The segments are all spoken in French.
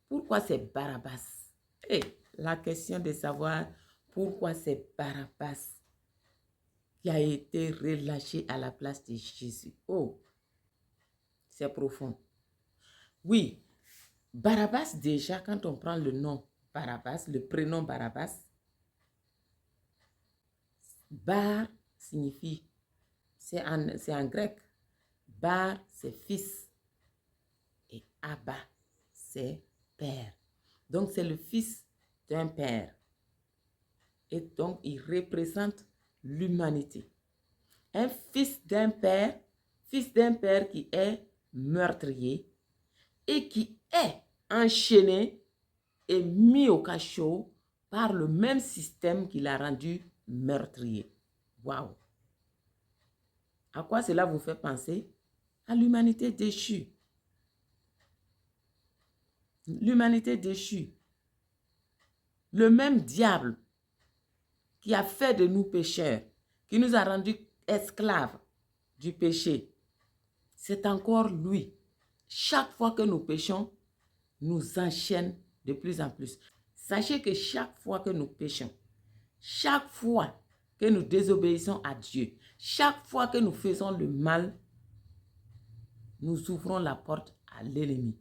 Pourquoi c'est Barabbas? Et la question de savoir pourquoi c'est Barabbas qui a été relâché à la place de Jésus. Oh, c'est profond. Oui, Barabbas déjà, quand on prend le nom Barabbas, le prénom Barabbas, Bar signifie, c'est en grec, Bar c'est fils et Abba c'est père. Donc c'est le fils d'un père. Et donc il représente l'humanité. Un fils d'un père qui est meurtrier et qui est enchaîné et mis au cachot par le même système qui l'a rendu meurtrier. Waouh! À quoi cela vous fait penser? À l'humanité déchue. L'humanité déchue. Le même diable qui a fait de nous pécheurs, qui nous a rendus esclaves du péché, c'est encore lui. Chaque fois que nous péchons, nous enchaîne de plus en plus. Sachez que chaque fois que nous péchons, chaque fois que nous désobéissons à Dieu, chaque fois que nous faisons le mal, nous ouvrons la porte à l'ennemi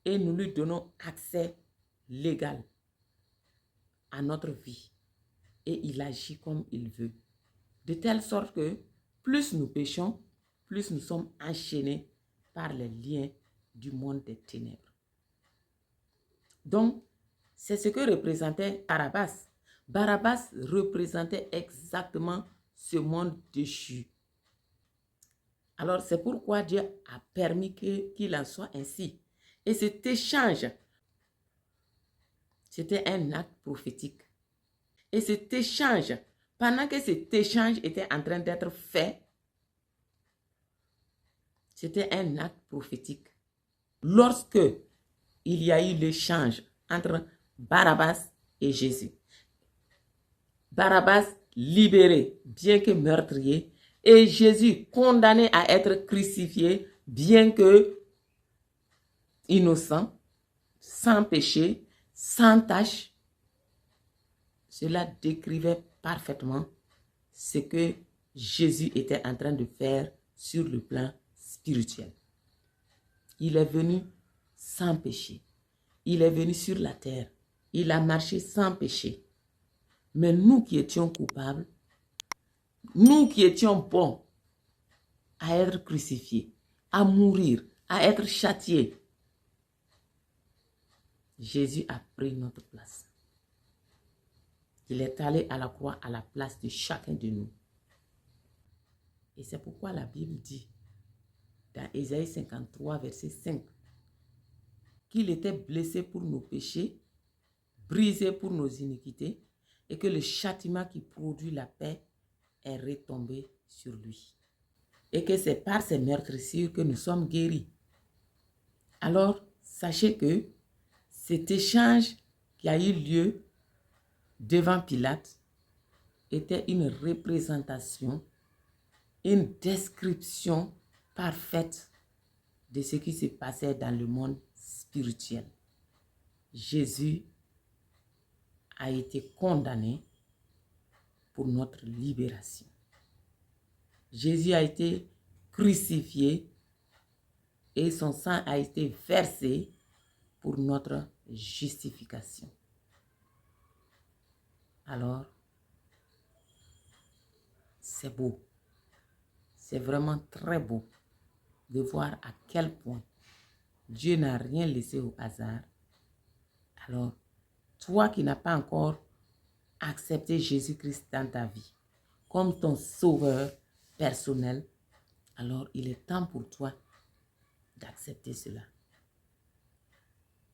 et nous lui donnons accès légal à notre vie. Et il agit comme il veut. De telle sorte que plus nous péchons, plus nous sommes enchaînés par les liens du monde des ténèbres. Donc, c'est ce que représentait Barabbas. Barabbas représentait exactement ce monde déchu. Alors, c'est pourquoi Dieu a permis qu'il en soit ainsi. Et cet échange, c'était un acte prophétique. Et cet échange, pendant que cet échange était en train d'être fait, c'était un acte prophétique. Lorsque il y a eu l'échange entre Barabbas et Jésus, Barabbas libéré, bien que meurtrier, et Jésus condamné à être crucifié, bien que innocent, sans péché, sans tache. Cela décrivait parfaitement ce que Jésus était en train de faire sur le plan spirituel. Il est venu sans péché. Il est venu sur la terre. Il a marché sans péché. Mais nous qui étions coupables, nous qui étions bons à être crucifiés, à mourir, à être châtiés, Jésus a pris notre place. Il est allé à la croix à la place de chacun de nous. Et c'est pourquoi la Bible dit, dans Ésaïe 53, verset 5, qu'il était blessé pour nos péchés, brisé pour nos iniquités, et que le châtiment qui produit la paix est retombé sur lui. Et que c'est par ces meurtrissures que nous sommes guéris. Alors, sachez que cet échange qui a eu lieu devant Pilate était une représentation, une description parfaite de ce qui se passait dans le monde spirituel. Jésus a été condamné pour notre libération. Jésus a été crucifié et son sang a été versé pour notre justification. Alors, c'est beau. C'est vraiment très beau de voir à quel point Dieu n'a rien laissé au hasard. Alors, toi qui n'as pas encore accepté Jésus-Christ dans ta vie comme ton sauveur personnel, alors il est temps pour toi d'accepter cela.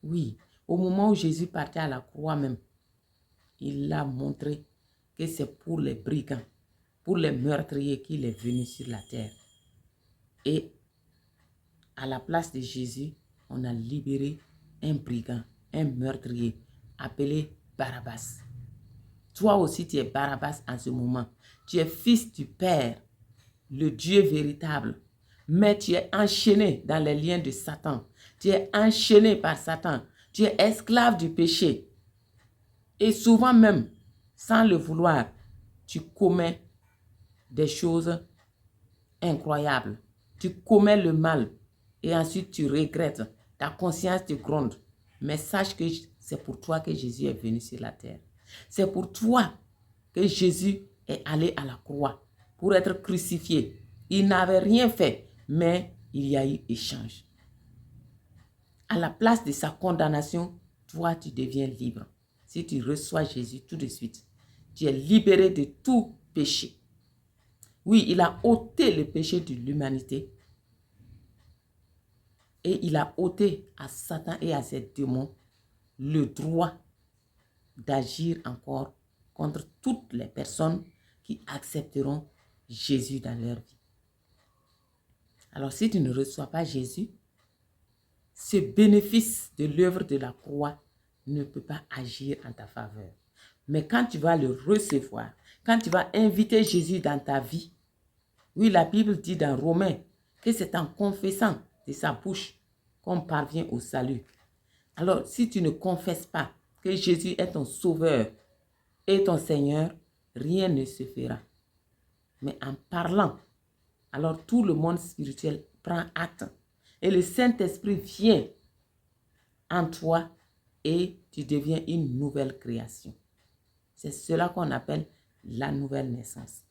Oui, au moment où Jésus partait à la croix même, il a montré que c'est pour les brigands, pour les meurtriers qu'il est venu sur la terre. Et à la place de Jésus, on a libéré un brigand, un meurtrier appelé Barabbas. Toi aussi, tu es Barabbas en ce moment. Tu es fils du Père, le Dieu véritable. Mais tu es enchaîné dans les liens de Satan. Tu es enchaîné par Satan. Tu es esclave du péché. Et souvent même, sans le vouloir, tu commets des choses incroyables. Tu commets le mal et ensuite tu regrettes. Ta conscience te gronde. Mais sache que c'est pour toi que Jésus est venu sur la terre. C'est pour toi que Jésus est allé à la croix pour être crucifié. Il n'avait rien fait, mais il y a eu échange. À la place de sa condamnation, toi, tu deviens libre. Si tu reçois Jésus tout de suite, tu es libéré de tout péché. Oui, il a ôté le péché de l'humanité. Et il a ôté à Satan et à ses démons le droit d'agir encore contre toutes les personnes qui accepteront Jésus dans leur vie. Alors, si tu ne reçois pas Jésus, ce bénéfice de l'œuvre de la croix ne peut pas agir en ta faveur. Mais quand tu vas le recevoir, quand tu vas inviter Jésus dans ta vie, oui, la Bible dit dans Romains que c'est en confessant de sa bouche qu'on parvient au salut. Alors, si tu ne confesses pas que Jésus est ton sauveur et ton Seigneur, rien ne se fera. Mais en parlant, alors tout le monde spirituel prend acte. Et le Saint-Esprit vient en toi et tu deviens une nouvelle création. C'est cela qu'on appelle la nouvelle naissance.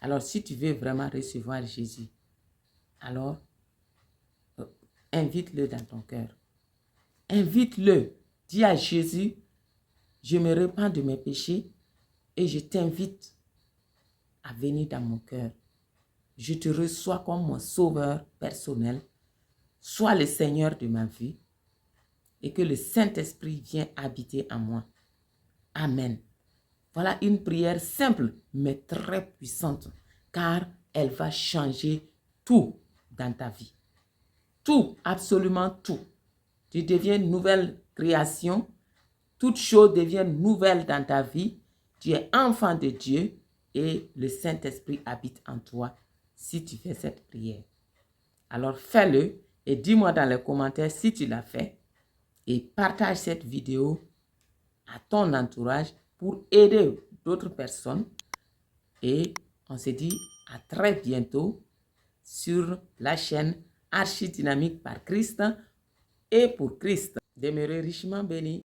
Alors, si tu veux vraiment recevoir Jésus, alors invite-le dans ton cœur. Invite-le. Dis à Jésus, je me repens de mes péchés et je t'invite à venir dans mon cœur. Je te reçois comme mon sauveur personnel. Sois le Seigneur de ma vie et que le Saint-Esprit vienne habiter en moi. Amen. Voilà une prière simple mais très puissante car elle va changer tout dans ta vie. Tout, absolument tout. Tu deviens une nouvelle création. Toutes choses deviennent nouvelles dans ta vie. Tu es enfant de Dieu et le Saint-Esprit habite en toi si tu fais cette prière. Alors fais-le et dis-moi dans les commentaires si tu l'as fait et partage cette vidéo à ton entourage pour aider d'autres personnes. Et on se dit à très bientôt sur la chaîne Archidynamique par Christ et pour Christ. Demeurez richement bénis.